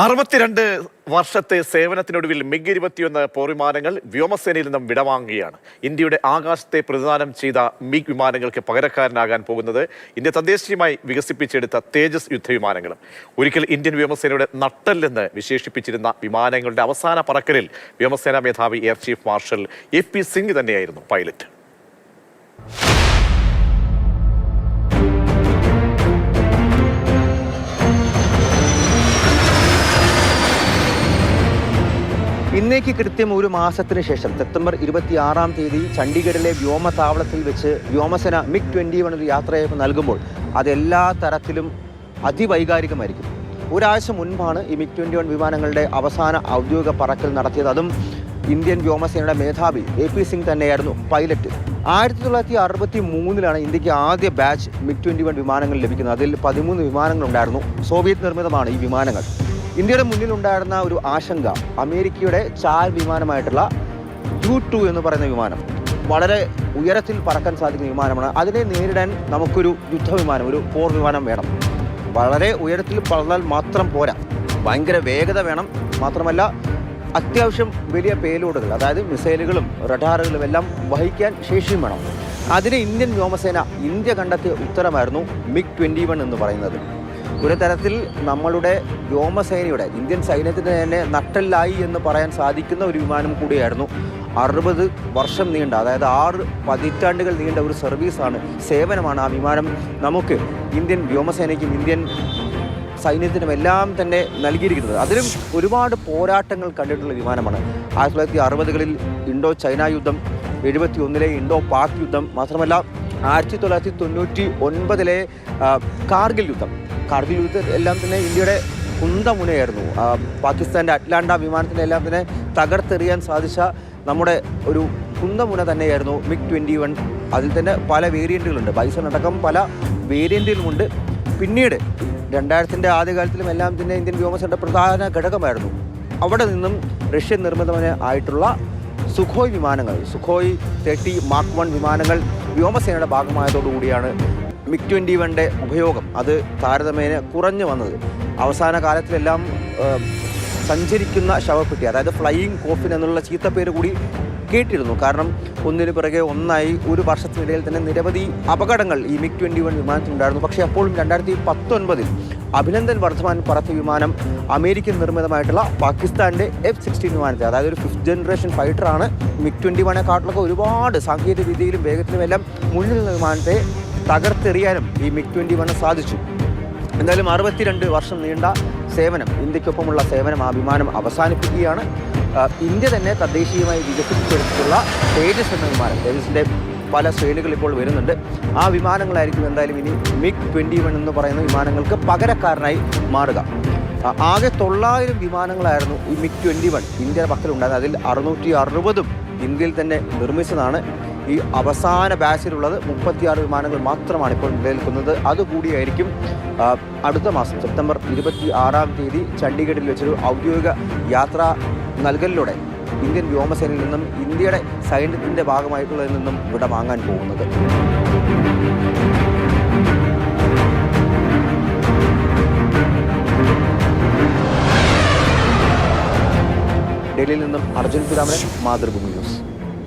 62 വർഷത്തെ സേവനത്തിനൊടുവിൽ മിഗ് 21 പോർവിമാനങ്ങൾ വ്യോമസേനയിൽ നിന്നും വിടവാങ്ങുകയാണ്. ഇന്ത്യയുടെ ആകാശത്തെ പ്രതിദാനം ചെയ്ത മിഗ് വിമാനങ്ങൾക്ക് പകരക്കാരനാകാൻ പോകുന്നത് ഇന്ത്യ തദ്ദേശീയമായി വികസിപ്പിച്ചെടുത്ത തേജസ് യുദ്ധവിമാനങ്ങളും. ഒരിക്കൽ ഇന്ത്യൻ വ്യോമസേനയുടെ നട്ടെല്ലെന്ന് വിശേഷിപ്പിച്ചിരുന്ന വിമാനങ്ങളുടെ അവസാന പറക്കലിൽ വ്യോമസേനാ മേധാവി air chief marshal FP Singh തന്നെയായിരുന്നു പൈലറ്റ്. ഇന്നേക്ക് കൃത്യം ഒരു മാസത്തിന് ശേഷം സെപ്റ്റംബർ 26-ാം തീയതി ചണ്ഡീഗഡിലെ വ്യോമതാവളത്തിൽ വെച്ച് വ്യോമസേന മിഗ് 21 ഒരു യാത്രയയപ്പ് നൽകുമ്പോൾ അതെല്ലാ തരത്തിലും അതിവൈകാരികമായിരിക്കും. ഒരാഴ്ച മുൻപാണ് ഈ മിഗ് 21 വിമാനങ്ങളുടെ അവസാന ഔദ്യോഗിക പറക്കൽ നടത്തിയത്. അതും ഇന്ത്യൻ വ്യോമസേനയുടെ മേധാവി AP സിംഗ് തന്നെയായിരുന്നു പൈലറ്റ്. 1963-ലാണ് ഇന്ത്യക്ക് ആദ്യ ബാച്ച് മിഗ് 21 വിമാനങ്ങൾ ലഭിക്കുന്നത്. അതിൽ 13 വിമാനങ്ങളുണ്ടായിരുന്നു. സോവിയറ്റ് നിർമ്മിതമാണ് ഈ വിമാനങ്ങൾ. ഇന്ത്യയുടെ മുന്നിലുണ്ടായിരുന്ന ഒരു ആശങ്ക അമേരിക്കയുടെ ചാൽ വിമാനമായിട്ടുള്ള U-2 എന്ന് പറയുന്ന വിമാനം വളരെ ഉയരത്തിൽ പറക്കാൻ സാധിക്കുന്ന വിമാനമാണ്. അതിനെ നേരിടാൻ നമുക്കൊരു യുദ്ധവിമാനം, ഒരു പോർ വിമാനം വേണം. വളരെ ഉയരത്തിൽ പറന്നാൽ മാത്രം പോരാ, ഭയങ്കര വേഗത വേണം. മാത്രമല്ല അത്യാവശ്യം വലിയ പേലോഡുകൾ, അതായത് മിസൈലുകളും റഡാറുകളും എല്ലാം വഹിക്കാൻ ശേഷിയും വേണം. അതിന് ഇന്ത്യൻ വ്യോമസേന ഇന്ത്യ കണ്ടെത്തിയ ഉത്തരമായിരുന്നു മിഗ് 21 എന്ന് പറയുന്നത്. ഒരു തരത്തിൽ നമ്മളുടെ വ്യോമസേനയുടെ ഇന്ത്യൻ സൈന്യത്തിന് തന്നെ നട്ടെല്ലായി എന്ന് പറയാൻ സാധിക്കുന്ന ഒരു വിമാനം കൂടിയായിരുന്നു. 60 വർഷം നീണ്ട, അതായത് 6 പതിറ്റാണ്ടുകൾ നീണ്ട ഒരു സർവീസാണ്, സേവനമാണ് ആ വിമാനം നമുക്ക് ഇന്ത്യൻ വ്യോമസേനയ്ക്കും ഇന്ത്യൻ സൈന്യത്തിനും എല്ലാം തന്നെ നൽകിയിരിക്കുന്നത്. അതിലും ഒരുപാട് പോരാട്ടങ്ങൾ കണ്ടിട്ടുള്ള വിമാനമാണ്. 1960-കളിൽ ഇൻഡോ ചൈന യുദ്ധം, 71-ലെ ഇൻഡോ പാക് യുദ്ധം, മാത്രമല്ല 1999-ലെ കാർഗിൽ യുദ്ധം എല്ലാം തന്നെ ഇന്ത്യയുടെ കുന്തമുനയായിരുന്നു. പാകിസ്ഥാൻ്റെ അറ്റ്ലാന്റ വിമാനത്തിനെ എല്ലാം തന്നെ തകർത്തെറിയാൻ സാധിച്ച നമ്മുടെ ഒരു കുന്തമുന തന്നെയായിരുന്നു മിഗ് 21. അതിൽ തന്നെ പല വേരിയൻറ്റുകളുണ്ട്, ബൈസൺ അടക്കം പല വേരിയൻറ്റുകളുമുണ്ട്. പിന്നീട് 2000-ൻ്റെ ആദ്യകാലത്തിലും എല്ലാം തന്നെ ഇന്ത്യൻ വ്യോമസേനയുടെ പ്രധാന ഘടകമായിരുന്നു. അവിടെ നിന്നും റഷ്യൻ നിർമ്മിതമായിട്ടുള്ള സുഖോയ് വിമാനങ്ങൾ, സുഖോയ് 30 Mark 1 വിമാനങ്ങൾ വ്യോമസേനയുടെ ഭാഗമായതോടുകൂടിയാണ് മിഗ് 21-ൻ്റെ ഉപയോഗം അത് താരതമ്യേന കുറഞ്ഞു വന്നത്. അവസാന കാലത്തിലെല്ലാം സഞ്ചരിക്കുന്ന ശവപ്പെട്ടി, അതായത് ഫ്ലൈയിങ് കോഫിൻ എന്നുള്ള ചീത്തപ്പേര് കൂടി കേട്ടിരുന്നു. കാരണം ഒന്നിനു പിറകെ ഒന്നായി ഒരു വർഷത്തിനിടയിൽ തന്നെ നിരവധി അപകടങ്ങൾ ഈ മിഗ് 21 വിമാനത്തിലുണ്ടായിരുന്നു. പക്ഷേ അപ്പോഴും 2019-ൽ അഭിനന്ദൻ വർദ്ധമാൻ പറത്തിയ വിമാനം അമേരിക്കൻ നിർമ്മിതമായിട്ടുള്ള പാകിസ്ഥാൻ്റെ F-16 വിമാനത്തെ, അതായത് ഒരു 5th ജനറേഷൻ ഫൈറ്ററാണ്. മിഗ് 21-നെക്കാട്ടിലൊക്കെ ഒരുപാട് സാങ്കേതിക വിദ്യയിലും വേഗത്തിലും എല്ലാം മുന്നിൽ നിന്ന വിമാനത്തെ തകർത്തെറിയാനും ഈ മിഗ് 21 സാധിച്ചു. എന്തായാലും 62 വർഷം നീണ്ട സേവനം, ഇന്ത്യക്കൊപ്പമുള്ള സേവനം ആ വിമാനം അവസാനിപ്പിക്കുകയാണ്. ഇന്ത്യ തന്നെ തദ്ദേശീയമായി വികസിപ്പിച്ചെടുത്തിട്ടുള്ള തേജസ് എന്ന വിമാനം, തേജസിൻ്റെ പല ശ്രേണികൾ ഇപ്പോൾ വരുന്നുണ്ട്. ആ വിമാനങ്ങളായിരിക്കും എന്തായാലും ഇനി മിഗ് 21 എന്ന് പറയുന്ന വിമാനങ്ങൾക്ക് പകരക്കാരനായി മാറുക. ആകെ 900 വിമാനങ്ങളായിരുന്നു ഈ മിഗ് 21 ഇന്ത്യയുടെ പക്കലുണ്ടായിരുന്നത്. അതിൽ 660 ഇന്ത്യയിൽ തന്നെ നിർമ്മിച്ചതാണ്. ഈ അവസാന ബാച്ചിലുള്ളത് 36 വിമാനങ്ങൾ മാത്രമാണ് ഇപ്പോൾ നിലനിൽക്കുന്നത്. അതുകൂടിയായിരിക്കും അടുത്ത മാസം സെപ്റ്റംബർ 26-ാം തീയതി ചണ്ഡീഗഡിൽ വെച്ചൊരു ഔദ്യോഗിക യാത്രാ നൽകലിലൂടെ ഇന്ത്യൻ വ്യോമസേനയിൽ നിന്നും ഇന്ത്യയുടെ സൈന്യത്തിൻ്റെ ഭാഗമായിട്ടുള്ളതിൽ നിന്നും വിട വാങ്ങാൻ പോകുന്നത്. ഡൽഹിയിൽ നിന്നും അർജുൻ പിതാമരൻ, മാതൃഭൂമി ന്യൂസ്.